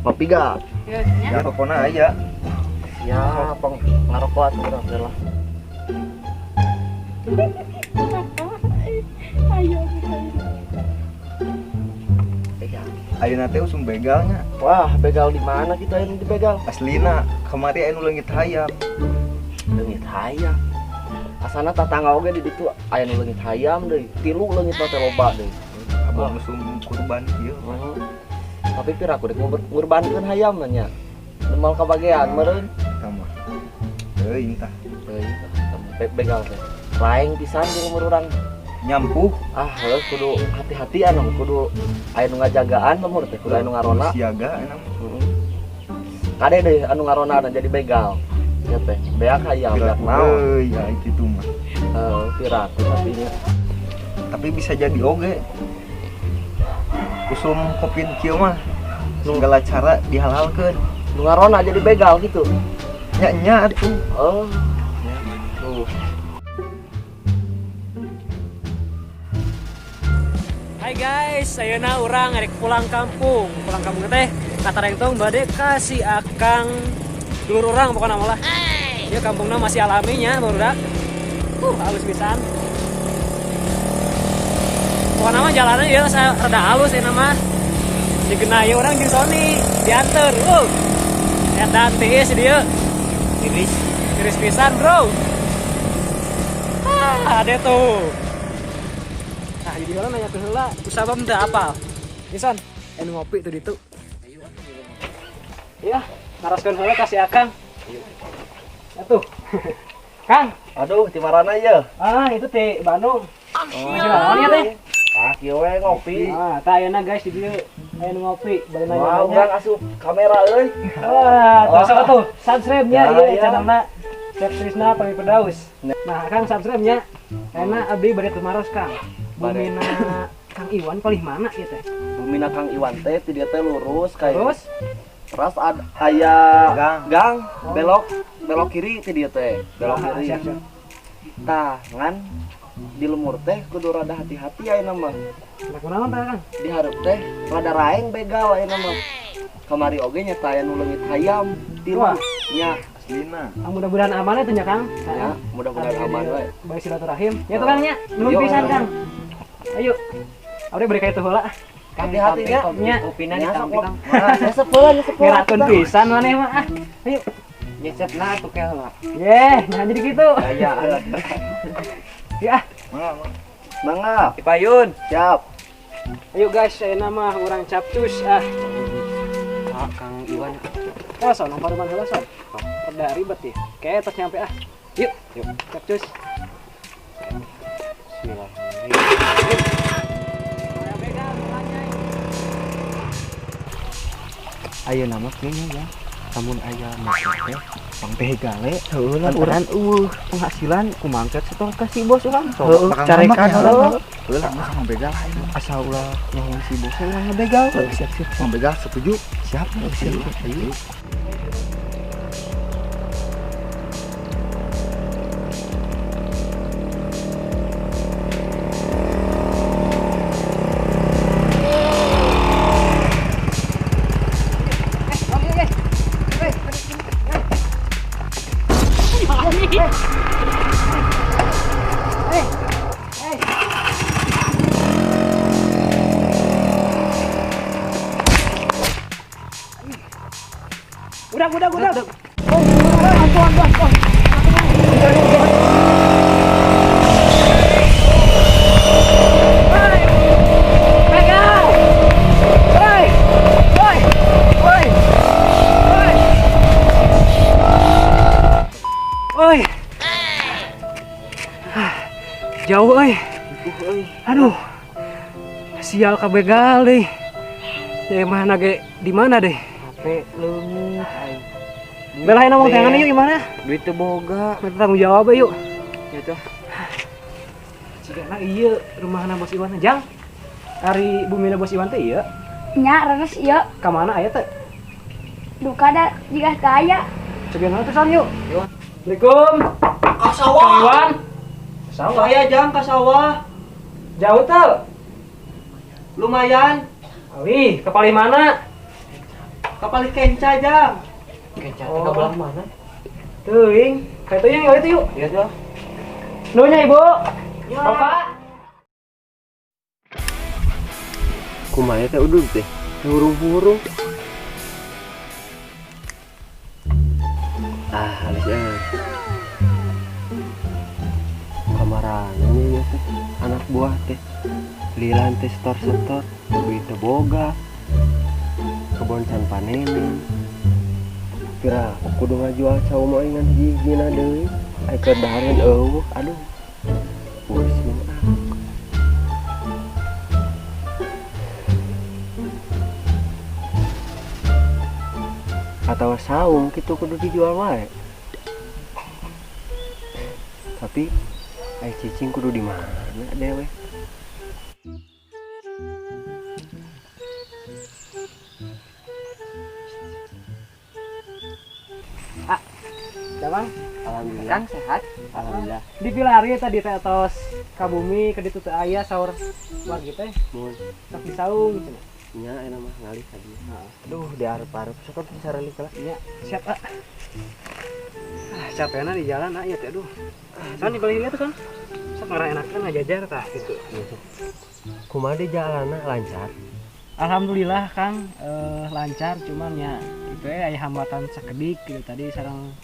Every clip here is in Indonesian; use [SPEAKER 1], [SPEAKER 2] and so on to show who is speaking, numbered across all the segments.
[SPEAKER 1] Ngopi ga?
[SPEAKER 2] Ya,
[SPEAKER 3] Ya pokoknya aja.
[SPEAKER 1] Ya, ngarokok atuh urang teh lah.
[SPEAKER 2] ayo.
[SPEAKER 1] Begal.
[SPEAKER 3] Ayeuna teh usum begalnya.
[SPEAKER 1] Wah, begal di mana kita ini di begal?
[SPEAKER 3] Aslina kemari anu leungit hayam.
[SPEAKER 1] Leungit hayam. Asana tatangga oge di ditu aya nu leungit hayam deui. 3 leungit teh loba deui.
[SPEAKER 3] Abang usum kurban ieu.
[SPEAKER 1] Tapi pir aku dek ngurbankeun hayam nya. Demal kabagean meureun.
[SPEAKER 3] Tama. Teuing tah.
[SPEAKER 1] Begal teh. Laeng pisan jeung umur urang.
[SPEAKER 3] Nyampuh
[SPEAKER 1] Heuh kudu hati-hatian kudu aya nu ngajagaan umur teh, kudu aya nu ngarona.
[SPEAKER 3] siaga enam.
[SPEAKER 1] Kade deui anu ngarona dan jadi begal. Ya teh, beak hayam, beak naon.
[SPEAKER 3] Ya itu mah.
[SPEAKER 1] Piraku tapinya.
[SPEAKER 3] Tapi bisa jadi oge. Usum Covid kieu mah segala cara dihalalkeun.
[SPEAKER 1] Nu ngarona jadi begal gitu.
[SPEAKER 3] Nya atuh.
[SPEAKER 1] Oh. Tuh.
[SPEAKER 4] Hai guys, ayeuna urang rek pulang kampung. Pulang kampung teh katarengtong bade kasih akang dulur urang pokona mah lah. Ieu kampungna masih alaminya barudak. Halus pisan. Pokona mah jalanna ieu rada halus ieu mah. Digeuna ieu urang jeung Sony dianter. Eta tiis dieu. Tiris pisan, bro. Ada tuh. Nah, jadi orang nanya ke heula, usah bam teu apal. Ison, anu ngopi tuh ditu. Iya, naraskeun heula kasih akang. Atuh. Kang,
[SPEAKER 1] Aduh, di marana ieu?
[SPEAKER 4] itu teh Bandung. Masih naon ya teh?
[SPEAKER 1] Kieu we ngopi.
[SPEAKER 4] Tah ayeuna guys di dieu aya nu ngopi, bari
[SPEAKER 1] Wah,
[SPEAKER 4] nanya-nanya.
[SPEAKER 1] urang asup kamera euy.
[SPEAKER 4] Tuh tuh, subscribe-nya
[SPEAKER 1] Ya,
[SPEAKER 4] ieu
[SPEAKER 1] ya.
[SPEAKER 4] channelna Chef Trisna Pami Pedaus. Nah, Kang subscribe-nya. Enak abdi bade tumaros Kang. Bumina Kang Iwan palih mana ieu teh?
[SPEAKER 1] Bumina Kang Iwan teh ti dieu teh lurus kayak.
[SPEAKER 4] Terus
[SPEAKER 1] aya gang
[SPEAKER 4] Oh.
[SPEAKER 1] belok kiri ti dieu teh. Belok kiri.
[SPEAKER 4] siap.
[SPEAKER 1] Tah, ngan di lemur teh kudu rada hati-hati ayeuna mah.
[SPEAKER 4] Nah, kunaon tah Kang?
[SPEAKER 1] Di hareup teh rada raeng begal ayeuna mah. Kamari oge nya aya nu leungit hayam tilu
[SPEAKER 4] Wah.
[SPEAKER 1] nya.
[SPEAKER 3] Aslina.
[SPEAKER 4] Mudah-mudahan aman itu nya Kang.
[SPEAKER 1] Ya, mudah-mudahan aman we.
[SPEAKER 4] Baik silaturahim. Ya tuh Kang nya, nuhun
[SPEAKER 1] Yo,
[SPEAKER 4] pisan
[SPEAKER 1] yo.
[SPEAKER 4] Kang. Ayo. Abdi beri ka itu heula.
[SPEAKER 1] Hati-hati nya.
[SPEAKER 4] Nya,
[SPEAKER 1] Kopinya sok. Nyesep heula, nyesep heula.
[SPEAKER 4] ngerakeun pisan maneh mah. Ayo.
[SPEAKER 1] Nyesepna atuh ke heula.
[SPEAKER 4] Nah jadi gitu.
[SPEAKER 1] Aya.
[SPEAKER 4] Ya.
[SPEAKER 1] Mangga. Ipayun. Siap.
[SPEAKER 4] Ayo guys, saya nama orang Capcus
[SPEAKER 1] Kang Iwan.
[SPEAKER 4] Son, nomor mana heula son? Udah ribet ya. Kayak tos nyampe Yuk, Capcus.
[SPEAKER 3] Ayeuna mah kayaknya ya. Namun aya motor teh pangbegale.
[SPEAKER 1] Heuh lah
[SPEAKER 3] Lantaran penghasilan kumangket setor kasih bos urang.
[SPEAKER 1] Heuh, carekan heula.
[SPEAKER 3] Heula mah sama begal aja. Asal ulah nyawa si bos urang ngebegal. Siap. Mang begal setuju. Siap. Ayo.
[SPEAKER 4] Udah. Oi. Jauh euy. Aduh. Sial kabegal deh. Ya mana ge di mana deh?
[SPEAKER 1] HP leungit ai.
[SPEAKER 4] Belain ngomong tangan yuk gimana?
[SPEAKER 1] Duit teu boga.
[SPEAKER 4] Kita tanggung jawab yuk.
[SPEAKER 1] Ya tuh.
[SPEAKER 4] Cigana ieu rumahna Bos Iwan Jang. Ari bumina Bos Iwan teh ieu.
[SPEAKER 2] Nya reres ieu
[SPEAKER 4] Ka mana aya teh?
[SPEAKER 2] duka da jika kaya.
[SPEAKER 4] Cigana teh san yuk. Assalamualaikum.
[SPEAKER 1] Ka
[SPEAKER 4] Kang
[SPEAKER 1] sawah.
[SPEAKER 4] Iwan. Sawah.
[SPEAKER 1] Saya jang ka sawah.
[SPEAKER 4] Jauh teh.
[SPEAKER 1] Lumayan.
[SPEAKER 4] Ali, ke paling mana? Kapal kenca jang.
[SPEAKER 3] Kenca
[SPEAKER 4] Oh.
[SPEAKER 3] teh belah mana?
[SPEAKER 4] Teuing, kayak itu yang itu yuk.
[SPEAKER 3] Iya tuh.
[SPEAKER 4] Nunya Ibu. Bapak.
[SPEAKER 3] Kumaha teh udud teh. Hurung-hurung. Halus ya. Kamarannya ya teh. Anak buah teh. Lilan teh setor-setor. Duit teh boga. Kebon can panenin. Kira kudu ngajual caw mau ingan hiji-hijina deui. Ai keur dahareun eueuh. Aduh. Pusing ah. Atau saung gitu kudu dijual wae. Tapi ai cicing kudu di mana dewe?
[SPEAKER 4] Damang,
[SPEAKER 3] Alhamdulillah.
[SPEAKER 4] Kang sehat.
[SPEAKER 3] Alhamdulillah.
[SPEAKER 4] Di Pilari tadi teh atos Kabumi ke ditu teh aya saur wargi teh
[SPEAKER 3] Mun
[SPEAKER 4] sok disaung cenah.
[SPEAKER 3] nya enak mah ngalih tadi.
[SPEAKER 4] Heeh.
[SPEAKER 3] Aduh, diarep-arep sok atuh sarali lah.
[SPEAKER 4] Iya, siap ah. Capekna di jalan ya teh aduh. San di balik itu kan. Sok ngaraenakeun ngajajar tah gitu.
[SPEAKER 3] Kumaha di jalanna lancar?
[SPEAKER 4] Alhamdulillah Kang lancar cuman ya itu aya hambatan sakedik gitu tadi sareng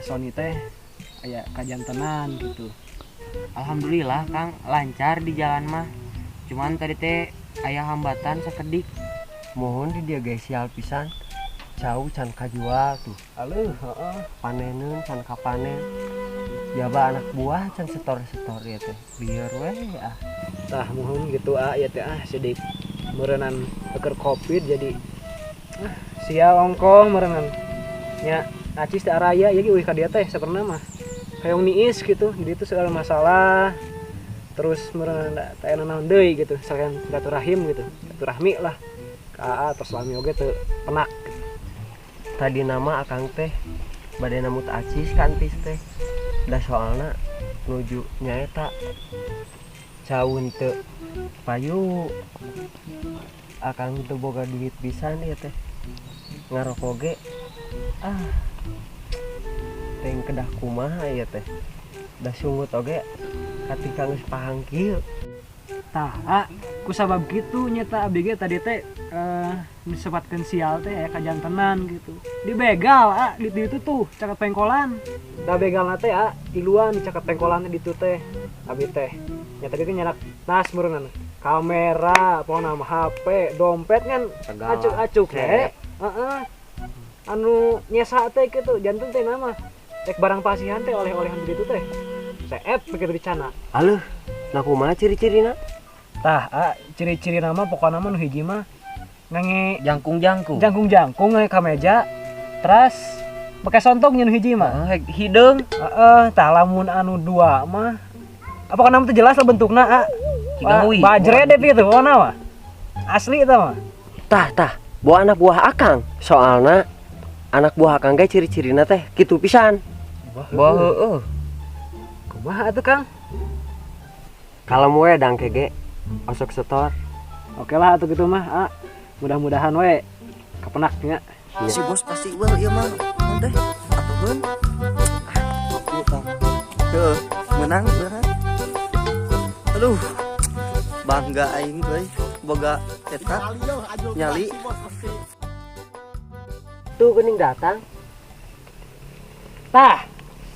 [SPEAKER 4] Sony teh aya kajantenan gitu.
[SPEAKER 5] Alhamdulillah Kang lancar di jalan mah. Cuman tadi teh aya hambatan sakedik.
[SPEAKER 3] Mohon di dia guys sial pisan. Cau can kajual tuh.
[SPEAKER 4] Aleuh, heeh.
[SPEAKER 3] Paneneun can kapanen. Jaba anak buah can setor-setor ya teh. Biar we ah.
[SPEAKER 4] Tah mohon gitu ya teh sidik meureunnan keur Covid jadi sial ongkong meureunnan. Nya acis teh araya ya euy ka dieu teh saperna mah. Hayong niis gitu. Jadi itu segala masalah. Terus meureunnan teh aya naon deui gitu. Sakean silaturahim gitu. Silaturahmi lah. Ka tos lami oge teu penak.
[SPEAKER 3] Tadi nama akang teh bade namut acis kantis teh. Da soalna nuju nyaeta caun teu payu. Akang teu boga duit pisan ieu teh. Ngarokok ge teng kedah kumaha ieu teh. Da sungut oge katika geus pahang kieu.
[SPEAKER 4] Tah, kusabab kitu nyata abdi ge tadi teh disebutkeun sial teh aya kajantenan gitu. Dibegal di ditu tuh caket pengkolan. Da begalna teh iluan di caket pengkolan di ditu teh. Abdi teh nyata ge nyanak tas meureunna. Kamera, pokona mah HP, dompet kan acuk-acuk teh. Heeh. Anu nyesa teh kitu janten teh nama. Rek barang pasihan teh oleh-olehan di ditu teh. Seep begitu dicana.
[SPEAKER 3] Aleuh, nah kumaha ciri-cirina?
[SPEAKER 4] Tah, ciri-ciri nama pokoknya mah nu hiji mah ngange
[SPEAKER 5] Jangkung-jangkung.
[SPEAKER 4] jangkung ngange ka meja. Terus pakai sontong nu hiji mah.
[SPEAKER 5] Hideung.
[SPEAKER 4] Tah lamun anu dua mah apa nama teh jelas lah bentukna
[SPEAKER 5] Cigahui.
[SPEAKER 4] bajre deh itu pokona mah. Asli eta mah.
[SPEAKER 3] Tah, bawa anak buah akang. Soalna anak buah akang ge ciri-cirina teh kitu pisan.
[SPEAKER 5] Bah heueuh.
[SPEAKER 4] Kumaha atuh Kang?
[SPEAKER 3] Kalau we dangke ge osok setor.
[SPEAKER 4] Oke lah atuh gitu mah. Mudah-mudahan we kapenaknya.
[SPEAKER 5] Si bos pasti well ieu mah. Naon teh? Atuheun. Ieu tah. Heuh, menang beneran. Aduh. Bangga aing euy boga eta nyali.
[SPEAKER 3] Tuh geuning datang.
[SPEAKER 4] Tah,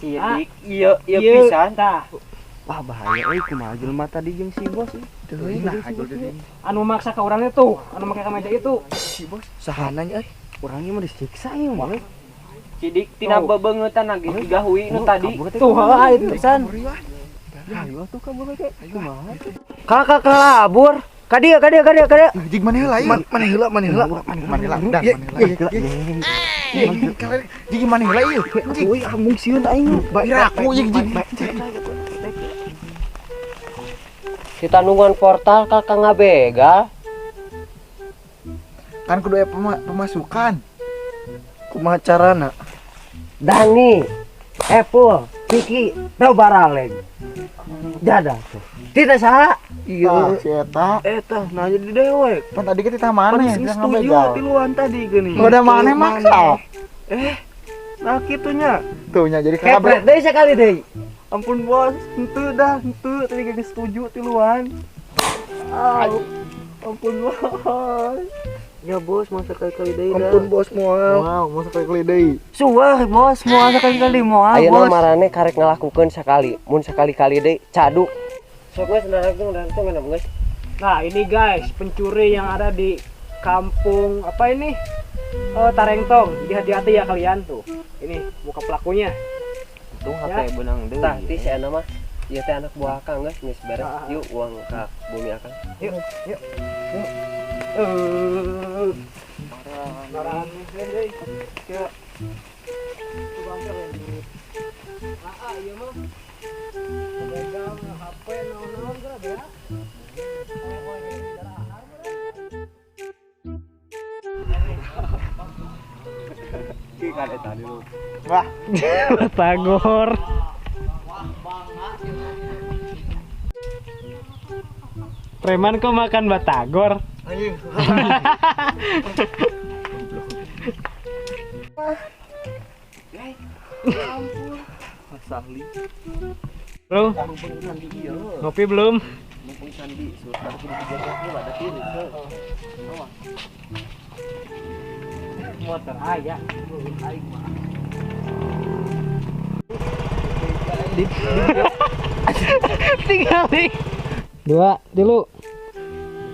[SPEAKER 5] Sidik ieu pisan.
[SPEAKER 4] tah.
[SPEAKER 5] Wah bahaya euy kumaha jelema tadi jeung si bos ieu. Teuing lah
[SPEAKER 4] Anu maksa ka urang itu, anu make ka meja itu.
[SPEAKER 5] si bos sahananya euy. Urangnya mah disiksa ieu mah.
[SPEAKER 3] Sidik tina bebeungetan lagi digahui nu tadi.
[SPEAKER 4] Tuh, itu pisan.
[SPEAKER 5] Ayo tuh kabur ge. Kumaha?
[SPEAKER 3] Kakak kelabur. Kadia.
[SPEAKER 6] Jig mana heula ieu? Mana heula? Mana heula? Dah, jig mana heula ieu? Jig
[SPEAKER 5] Euy ambung sieun aing.
[SPEAKER 6] iraku jig.
[SPEAKER 3] Kita nungguan portal kakak ngabegal.
[SPEAKER 6] Kan kudu aya pemasukan. Kumaha carana?
[SPEAKER 3] Dani, Apple, Kiki, Baraleng. Jadah tuh. Tidak saha.
[SPEAKER 6] Iya, si eta.
[SPEAKER 1] Eta nanya di dewek.
[SPEAKER 6] Pan tadi kita mana
[SPEAKER 1] Pan
[SPEAKER 6] ya?
[SPEAKER 1] geus
[SPEAKER 6] Jangan
[SPEAKER 1] setuju
[SPEAKER 6] begal.
[SPEAKER 1] tiluan tadi geuning.
[SPEAKER 6] Nggak ada mana maksa.
[SPEAKER 1] Nah kitunya.
[SPEAKER 6] Tuh nya jadi
[SPEAKER 1] Kepret
[SPEAKER 6] kabret.
[SPEAKER 1] deui sekali deui. Ampun bos, henteu dah, henteu tadi geus setuju tiluan. Ampun bos. Ya bos, mau sekali-kali deui dah.
[SPEAKER 6] Ampun bos moal. Wow, mau sekali deui.
[SPEAKER 1] Suah bos, mau sekali-kali moal
[SPEAKER 3] Ayeuna
[SPEAKER 1] bos.
[SPEAKER 3] marane karek ngalakukeun sakali. Mun sekali-kali deui cadu. Sok geus ndarangtung enak geus.
[SPEAKER 4] Nah ini guys, pencuri yang ada di kampung apa ini? Tarengtong. Jadi hati-hati ya kalian tuh. Ini muka pelakunya.
[SPEAKER 1] Tuh
[SPEAKER 4] Ya.
[SPEAKER 1] HP benang deui.
[SPEAKER 3] Tah ti si Ana mah ieu teh anak buah Akang geus geus beres. Yuk uang ka bumi Akang.
[SPEAKER 4] Yuk. Marah deui. Ya. Tukang teh ini. Ieu mah. Pegang HP naon-naon geura ya.
[SPEAKER 6] Wah,
[SPEAKER 4] Batagor. Preman kok makan batagor?
[SPEAKER 6] anjing.
[SPEAKER 1] Sahli.
[SPEAKER 4] Bro,
[SPEAKER 1] Mumpung sandi ieu.
[SPEAKER 4] ngopi belum?
[SPEAKER 1] Mumpung sandi sultan kudu dijaga heula ada pilih.
[SPEAKER 4] Motor aya.
[SPEAKER 1] Aing mah.
[SPEAKER 4] Tinggal nih. 2, 3.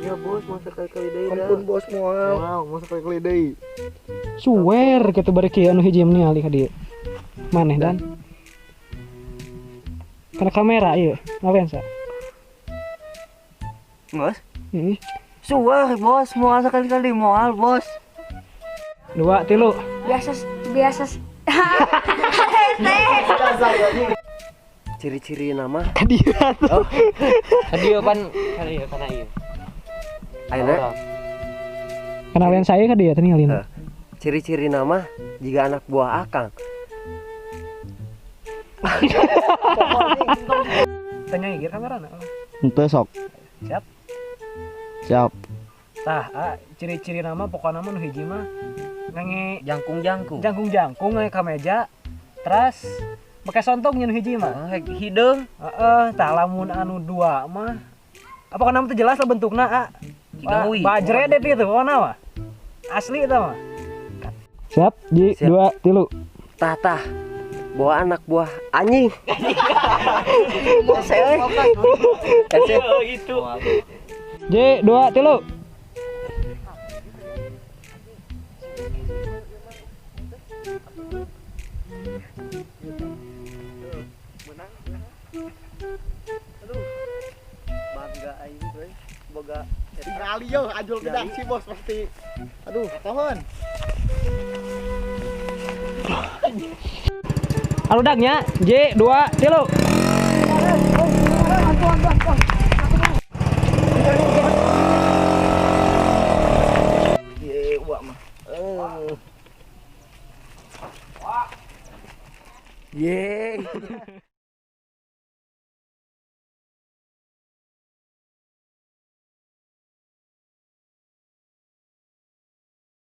[SPEAKER 1] Ya bos, mau sekali-kali deui dah.
[SPEAKER 6] Ampun bos moal. Wow, mau sekali deui.
[SPEAKER 4] Suwer kita bari kieu anu hiji nih alih ka dieu. Maneh dan? Karena kamera ieu, ngawensa.
[SPEAKER 1] Bos.
[SPEAKER 4] Heeh.
[SPEAKER 1] Suah bos, mau sekali-kali moal bos.
[SPEAKER 4] 2, 3.
[SPEAKER 2] Biasa
[SPEAKER 3] Ciri-ciri nama
[SPEAKER 4] Kadieu tuh.
[SPEAKER 3] Hadieu pan hadieu kana ieu. Ayeuna
[SPEAKER 4] Kenalin saya ka dia tadi ngalin.
[SPEAKER 3] ciri-ciri nama jika anak buah Akang.
[SPEAKER 4] Tanya igir kamera na.
[SPEAKER 6] Henteu sok.
[SPEAKER 4] Siap.
[SPEAKER 6] Siap.
[SPEAKER 4] Tah, ciri-ciri nama pokoknya mah nu hiji mah ngange
[SPEAKER 1] Jangkung-jangkung.
[SPEAKER 4] jangkung-jangkung ngange ka meja. Terus pakai sontong nu hiji mah.
[SPEAKER 1] Hideung.
[SPEAKER 4] Tah lamun anu 2 mah apa kana teh jelas lah bentukna
[SPEAKER 1] Cigawi.
[SPEAKER 4] Bajredet itu pokona mah. Asli itu mah. Siap, Ji, 2, 3.
[SPEAKER 3] Tah bawa anak buah anjing. Kasih.
[SPEAKER 4] Itu. J 2 3.
[SPEAKER 1] Bangga aing euy. Boga
[SPEAKER 6] Kali yo ajul gedang si bos pasti. Aduh, tahun.
[SPEAKER 4] Aludaknya J 2 3.
[SPEAKER 1] Ye uak mah. Ye.